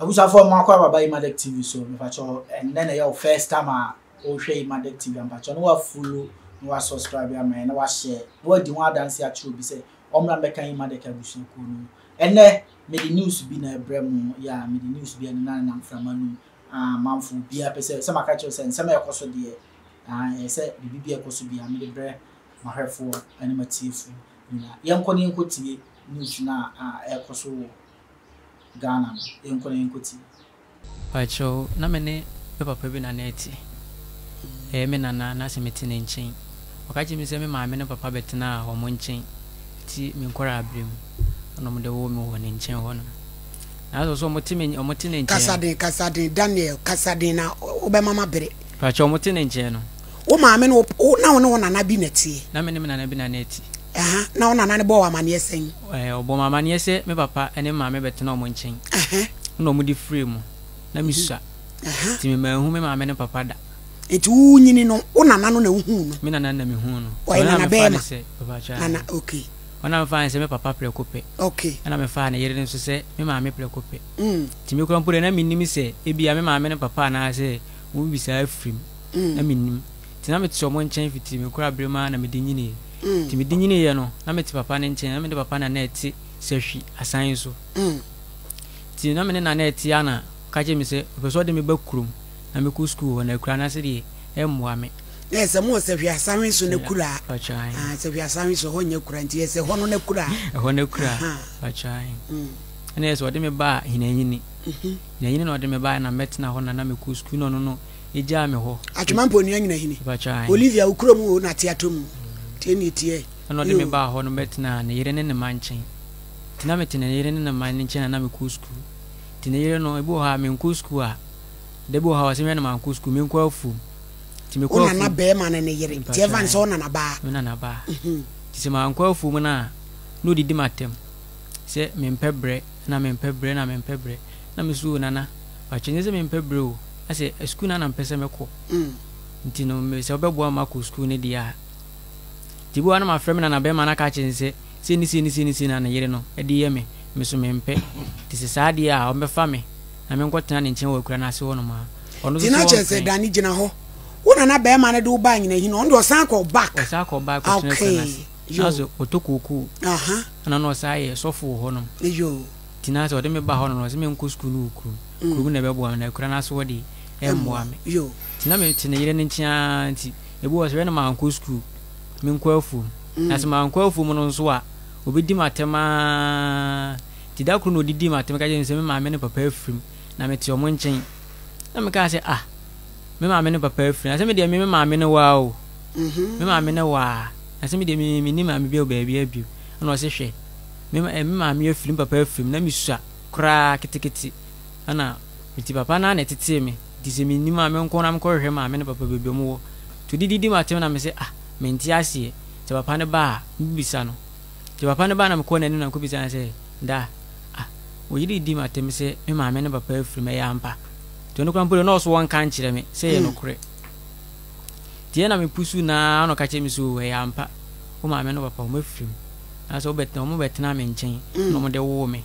abusa for makwa baba Emadek TV so me facho and then your first time o hwe Emadek TV am facho no wa follow no wa subscribe am na wa share no di one dance a true bi say omra meka Emadek abusu ko no ene me the news bi na ebrem ya me the news bi na na mframanu manfo bia pese se maka cho se me ekoso de se bibi ekoso bia me de bre mahwefo ani matifu na yenko ne yenko tie news na ekoso Ghana yenko ne yenko tie pacho na me ne papa bi na neti me na se meti ne nchen okachi mi se me ma me ne papa betena ho mo nchen ti me nkora abrem ono mo de wo me ho ne nchen ho no na so mo ti ne nchen Kasade Daniel Kasade na obe mama bere pacho mo ti ne nchen no wo ma me no na wo na bi neti na me ne na bi na neti na wo na bo wa mane esen obo mama ne ese me papa ene ma me betena mo nchen no mo di free mu na mi sua ti me ma hu me ma me ne papa da eti wu nyini no wo na no na hu no me na me hu no o na be ma papa cha na okay ona me fa se me papa prekope okay ana me fa na yere nso se me ma me prekope ti me kura mpure na minnim se ebia me ma me ne papa na se wo bisa afrim na minnim ti na me tso mo nchen fiti me kura brema na me di nyini ti me di nyini ye no na me ti papa ne nchen na me de papa na na eti se hwi asan so ti na me ne na na eti ana ka je me se opeso de me bakurum na me ku school na kura na se de emwa me yes mo se hwi asan so ne kura se hwi asan so ho nya kura nti se ho no ne kura pachai ene so de me ba hinanyini hinanyini no de me ba na metna ho na me ku school no eja me ho atwampo nu anyina hini pachai Olivia ukrom na teatom tie tie no de me ba ho no metna na yere ne manchen tina metna yere ne manchen na me ku school tina yere no ebu ha me ku school a de bu ha wase me na man ku school me ku afu ti me ku afu na be ma na ne yere ti evan so na ba ti se man ku afu mu na no didi matem se me mpebre na me mpebre na me su nana pachenye se me mpebre o ase school na mpese meko nti no me se obebo ma ku school ne dia ti bu ana ma frem na be ma na ka chense se ni na yere no e di ye me so me mpe ti se sa dia o me fa me na me nkotena ne nchen wa kura na ase wo no ma ono so tina chense dani gina ho wona na be ma na de uba nyina hino ndo san ko back ko tena aso otokuku ana no sai sofo ho no yo tina so de me ba ho no se me nko school no kuru na be bo na kura na so wodi embo ame yo tina me tina yire ne ntia anti ebu wo se na ma nko school me nko afu na se ma nko afu mu no so a obedi matema ti da kuru no didi matema ka je se me ma me ne papa afrim na me ti omo nchen na me ka se me ma me ne papa afrim na se me de me ma me ne wa o me ma me ne wa na se me de me ni ma me bi o ba bi abi na o se hwe me ma me afrim papa afrim na me sua kra kitikiti ana ti papa na na tete me di se me ni ma me nko na me ko hwe ma me ne papa bebi mo wo to didi matema na me se me nti ase ti papa ne ba bibisa no ti papa ne ba na me ko na ni na ko bisa na se da o yiri di matema se me ma me ne papa afrim ya ampa to no kwampo no so won kan kire me se ye no kure tie na me pusu na no ka che me so ya ampa o ma me no papa o mafrim na so betna o mo betna me nchen no mo de wo me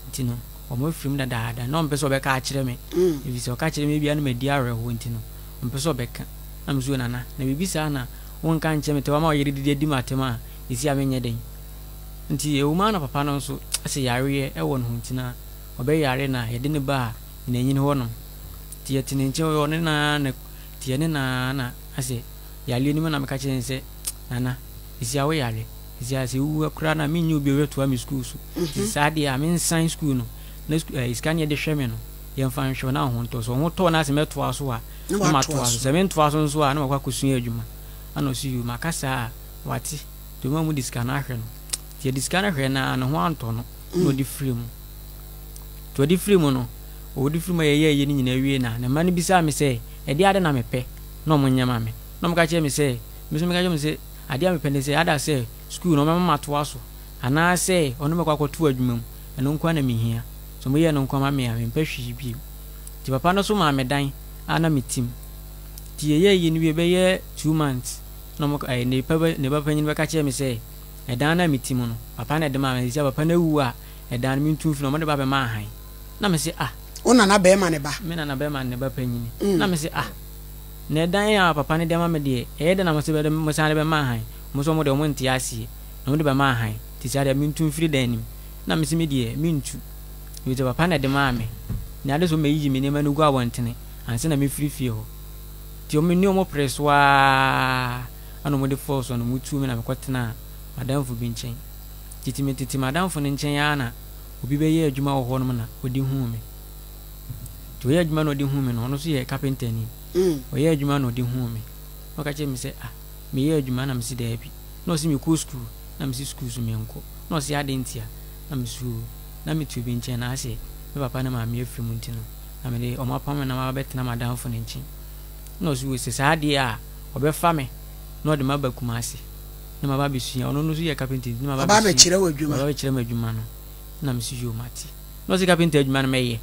ntino o mafrim da no mpe so be ka kire me e bi so ka kire me bia no me di are ho ntino mpe so be ka na me so na bibi sa na won kan kire me te wa ma o yiri di matema isi amenye den nti e wo ma na papa no so ase yare e wo no ntina o be yare na ye de ne ba na nyin ho no tie tinenche o ne na tie ne na ase yale ni na me ka chense nana isi awe yale isi ase wu akura na me nyu bi wetu am school so sade am in science school no na iskanye de hweme no ye mfa nhwe na ho nto so ho to na ase meto aso a ma to aso se me to aso so a na makwa kosun adwuma ana osi yu makasa wati to ma mu diskana hwe no tie diskana hwe na no ho anto no no di free mu to di free mu no o di free ye ni nyina wie na ma ne bisa me se e di ade na mepe no mo nyama me no mo ka che me se me so me ka che me se ade a mepe ne se ada se school no ma to aso ana se ono me kwa to adwuma mu eno nkwa na me hia so mo ye no nkwa ma me a me mpa hwi bi ti papa no so ma me dan ana metim ti ye ni be ye 2 months no mo ne papa nyin be ka che me se e dan na metim no papa na de ma me se papa na wu a e dan mi ntum fi no mo de ba be ma han na me se Ona na be ma ne ba. Me na be ma ne ba panyini. Na me say na dan ya papa ne dem ma me de e de na mo se be mo san be ma han. Mo so mo de mo ntia ase. Na mo de be ma han. Ti sa de mintu firi dan nim. Na me se me de mintu. Yo je papa na de ma me. Na de so me yi me ne ma no gu awantene. Anse na me firi fie ho. Ti o me ni o mo preswa ano mo de force ono mutu me na me kwetena madam fu bi nchen. Titi madam fu ne nchen ya na obi be ye adwuma wo ho no na odi hu me. To ye adwuma no odi hu me no no so ye carpenter ni. O ye adwuma no odi hu me. O ka che me se me ye adwuma na me si da bi. No si me ko school na me si school so me nko. No si ade ntia na me su na me tu bi nchen na ase me papa na ma me afiri mu ntino. Na me de o ma pam na ma betena madam fu ne nchen. No so we se sa ade obefa me no de maba kumase na maba besua ono no so ye carpenter na maba be kire wadwuma maba kire madwuma no na me so yo mate no so carpenter adwuma no meye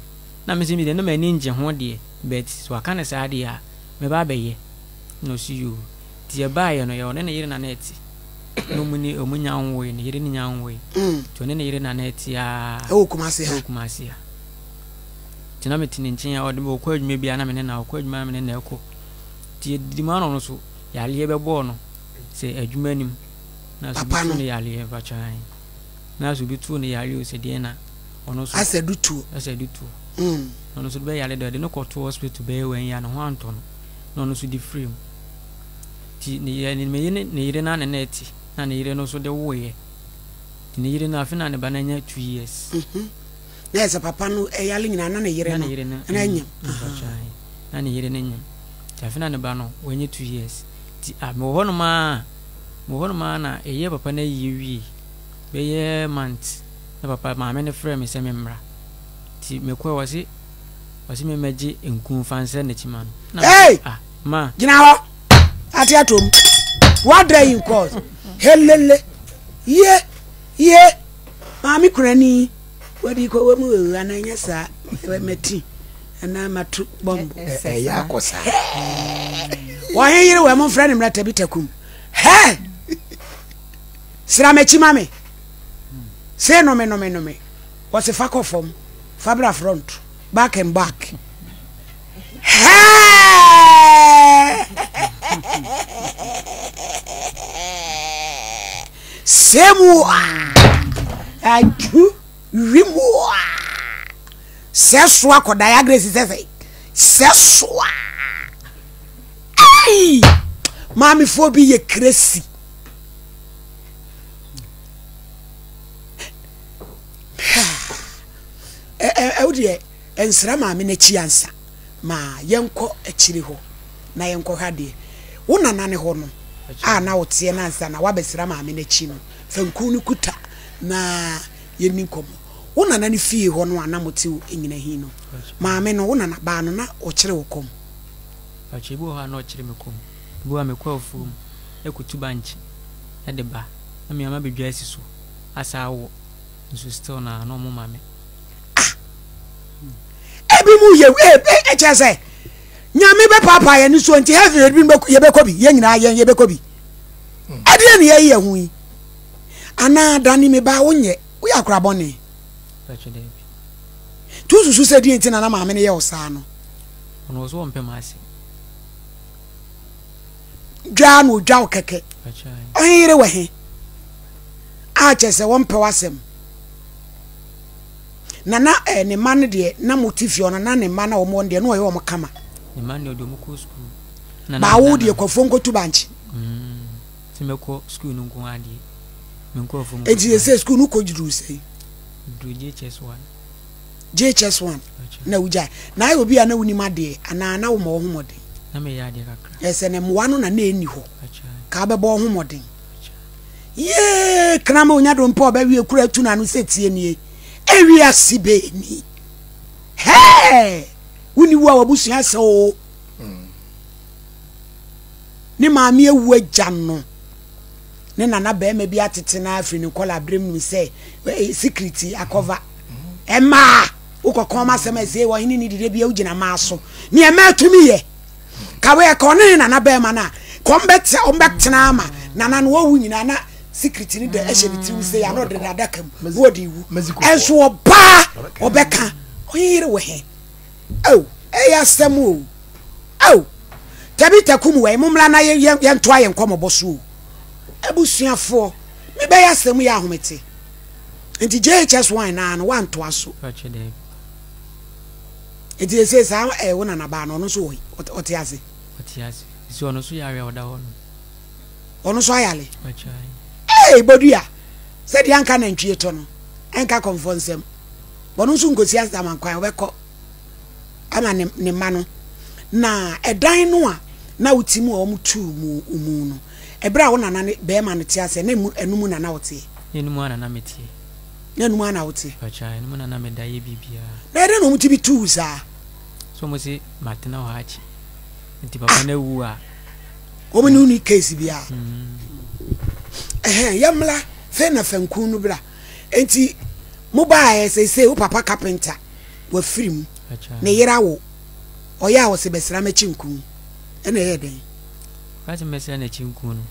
na me se mi de no mani nje ho de bet so aka ne sa de me ba beye no so yo ti e ba ye no ye one ne yire na na eti no muni omunya nwo ye ne yire ni nya nwo ye to ne yire na na eti o kumase ha ti na me tin nchen ya o de ko adwuma bia na me ne na ko adwuma me ne na eko ti di ma no so yale be bo no se adwuma nim na so bitu ne yale ba chan na so bitu ne yale o se de na ono so asedutu ono so be yale de no koto hospital be wen ya no ho anto no ono so di free ti ne yale ne yire na na eti na ne yire no so de wo ye ti ne yire na afina ne ba na nya 2 years yes papa no yale nyina na ne yire no na nya na ne yire ne nya ti afina ne ba no wenye 2 years ti mo hono ma na eye papa na yiwi be ye month na papa ma me ne frame me se me mra ti me kwa wasi me meji enkun fanse na chima no hey ma gina ho ati atom what day in course helele ye ma mi kurani wadi ko mu ananya sa meti ana matu bombo ya kosa wa yire we mo friend mra tabitakum he sira mechi mame say no me what's a fuck off from fabra front back and back semu aju rimu seswa ko diagnosis seswa ai mami fobi ye crazy awdie ensra mami na chiansa ma yenko akiri ho na yenko hade wona nane ho no na wote na ansa na wabesra mami na chi no fanku no kuta na yeninkomo wona nane fie ho no anamote enyina hi no mami no wona na ba no na o kire wokom achibu ha no kire mekom bu amekwa ofum ekutu banchi ede ba na mi ama bedwa asiso asa wo nso still na no mo mami ebi mu ye chese nyame be papa ye ni so nti heaven bi ye be kobi ye nyina ye be kobi ade ne ye hu yi ana dani me ba wonye wo ya kura bone tu susu se di nti na maame ne ye osa no ono so mpem ase dwa no dwa keke oyire we he a chese wo mpe wasem nana ne man de na motifio na ne man na omo de no ye omo kama ne man de omo ko school ba wo de kwafo nkotu banchi ti me ko school no nko ade me nko afo e ji se school no ko jiru sei du JHS1 na uja na obi ana wuni made ana na wo mo ho mode na me ya de kakra ese ne mwa no na na eni ho ka be bo ho mode ye krama onya do mpo ba wie kura tu na no setie nie ewi asibe ni he wuni wo abusu ase o ni maami ewu agya no ne nana ba ema bi atete na afri ni kola brem nu se security akova ema ukokon ma sema se wo hini ni dide bia ugina ma so ni ema tumi ye kawe ko ne nana ba ema na kombete ombetena ama nana no wo nyina na security ni de ehye bitiri se ya no de nadaka mu wo di wu enso oba obeka oyire we he oh eya semu oh tabi takum we mumla na ye nto aye nkomobo so abusuafo me be ya semu ya ahomete nti JHS1 na no wanto aso enti ese sa wona na ba no so otiase si ono so yare oda ho ono so ayale eh bodua se di anka na ntwie to no enka konfonsem bono so ngosi asama kwan obekọ ama ne ma no na edan no a na utimu o mutu mu no ebra wo nana be ma ne tiase na enum nana wote enum nana metie enum nana wote acha enum nana me daye bibia na ede no muti bi tu sa so mo si matena ho achi nti papa na wu a o me ni case bia yamla fe na fanku no bra enti mobile say wo papa carpenter wa firim na yera wo oya wo se besra ma chinku ena ye den ka se mesra na chinku no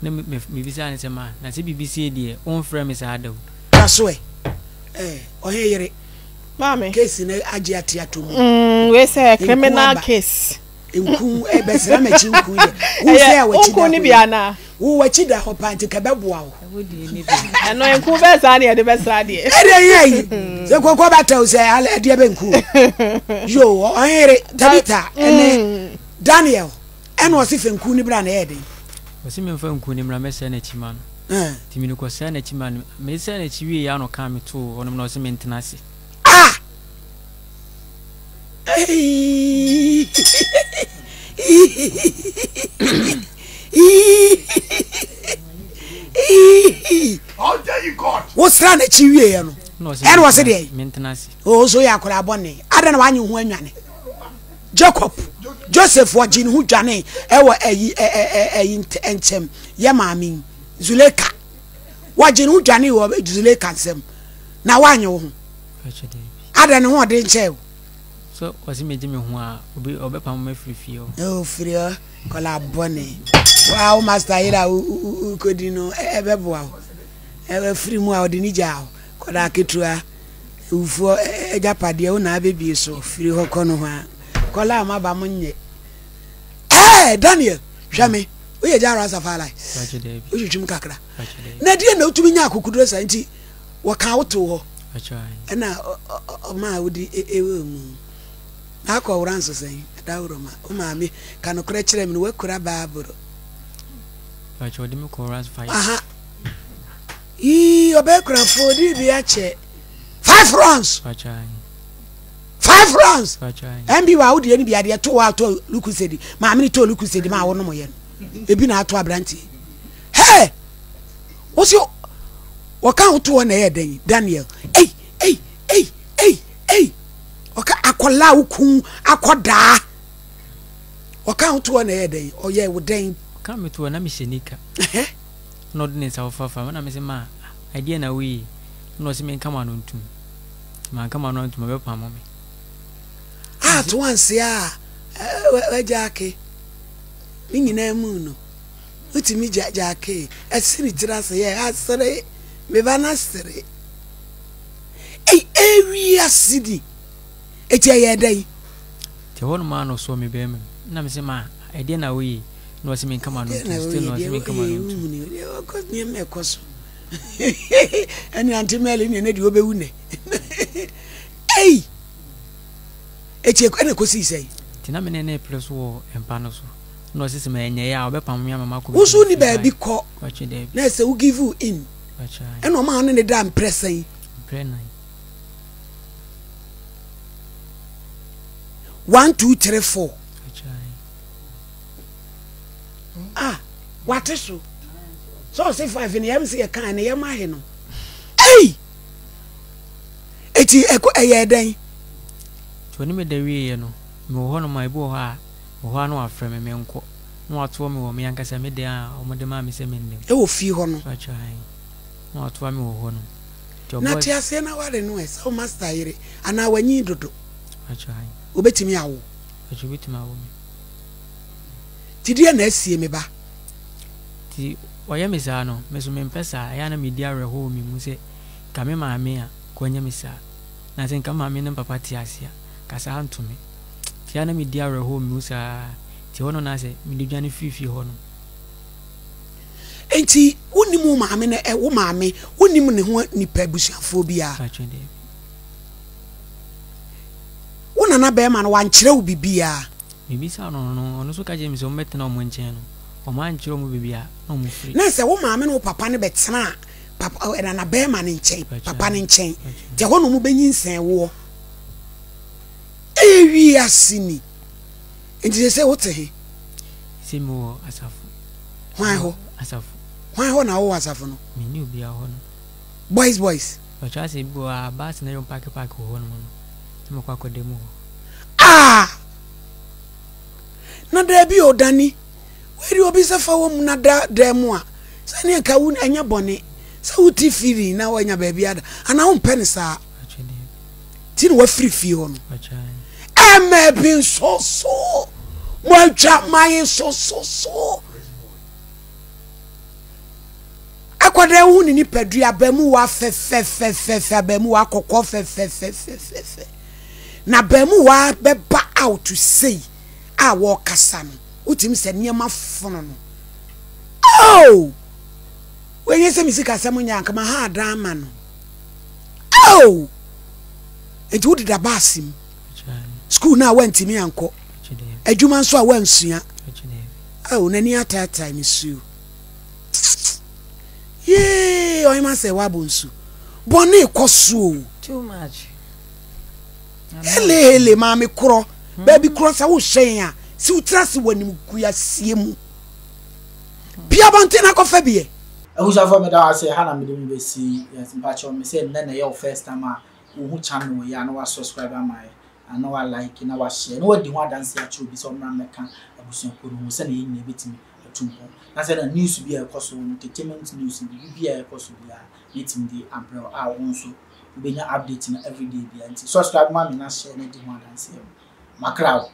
na me bisa ne se ma na se BBC de on frame me sa adaw aso ohe yere mame case na agi atiato mu we say criminal case enku besra ma chinku ye wo say wa chida onku ni bia na wo wa chida ho panti ka beboa wo eno enku be sa na ye de besra de ere se kokko bataw se ale de be enku yo ohere tabita ene Daniel eno o se fenku ni bra na ye de o se me fa enku ni mra mesa na chima no timi ni ko sa na chima no me sa na chi wie ya no ka me to ono na o se mentena se How dare you, God? What's that na chi wie ya no and was it maintenance oh so ya kura bone adana wanyi hu anwane Jacob Joseph wajin hu dwane ewo eyi enchem ya maami Zuleka wajin hu dwane wo Zuleka nsem na wanyi hu adana hu ode nche so wasi meje me hu a obe pam ma frifie o frio kola bone wow master ira ukodino ebeboa ewe free mu a ode ni jao koda ketua ufo ejapade o na bebi so free hokono ho kola amaba munye Daniel hwame o ye jara safala o jujum kakra na die na otumi nya akukudro sa nti wo kan woto ho na ma wodi ewe mu na ko wuranso sen dawro ma o ma mi kan okra kire mi no wakura baaburo di me ko ras 5 aha obekura fodi bi ache 5 rounds 5 rounds MB wa wodi ni bi ade to wa to lukusedi ma mi to lukusedi ma wo no moye ebi na ato abranti hey wosio waka to na ye den Daniel waka akola ukun akoda waka to na ye den oye wo den ka me to na mi shenika no didn't say fafa na me say ma idea na we no say me kama no ntum ma kama no ntum be pam me to once ya wajake ni nyina mu no utimi jake asiri tira se ye asere me bana sere area city etia ye dai te hono ma no so me be me na me say ma idea na we no say me kama no still no say me kama no ko ni me koso ani antimeli ni di obewu ne eche ko na kosi sei tina me ne plus wo empa no so no say me enye ya obepam me mama ko wo so ni ba bi ko na say we give you in eno ma ne da impression prenai 1 2 3 4 what is so say 5 ni yam say e kan ne yam ahe no eti eko eye den to ni me da wie no me ho no mai bo ha ho no afre me nko no ato me wo me yankasa me de a o mo de ma me se me nnem e wo fi ho no no ato me wo ho no na ti ase na ware no e so master yire ana wanyi dodo obetimi awo betimi awo ti die na asie me ba ti oya me sa no me so me mpesa ya na media reho mi mu se ka me maame a ko nya me sa na se nka maame ne papa ti ase kasa hanto me tia na me di awre ho mu sa ti hono na se me di dwane fifi ho no enti wonimu maame na wo maame wonimu ne ho nipa busuafo bia wona na be ma no wankyere wo bibia bibi sa no no so ka je mi so metena o mo nchen no o man kyere mo bibia no mo free na se wo maame no wo papa ne betena papa era na be ma ne nchen papa ne nchen te ho no mo benyinsen wo ewi asini enti se wo te he se mo asafu hwan ho asafu hwan ho na wo asafu no me ni obi a ho no boys o cha se bo a bas na yo park ho no mo kwa ko demo na da bi odani weri obi se fa wo mu na da demo a se ne ka wu anya bone se wuti firi na wanya ba bi ada ana wo mpene sa tin wa free ho no bin so mo twa mai so akwada wu ni padua bamu wa fe bamu wa kokko fe na bamu wa beba out to say wo kasa no utim se niema fono no oh when you say misika sam nyanka ma ha drama no oh it would da basim school na went me anko adwuma nso a wansua oh nani atata mi su yeah o ma say wa bonsu boni koso too much hele mami kro baby kro sa wo hyen a si utrase wanim kuya siemu bia bonte na kofa bie ehusha for me da say hana me dem be si yes mpacho me say na your first time a wo hu channel ya na wa subscribe my and wa like na wa share na wa di ho adanse a chiro bi so mra meka abusuan ko no say na yin betimi atumpo na say na news bi e koso entertainment news bi e koso bia meeting di umbrella a won so we benya update na everyday bia nti subscribe ma me na share na di ho adanse makra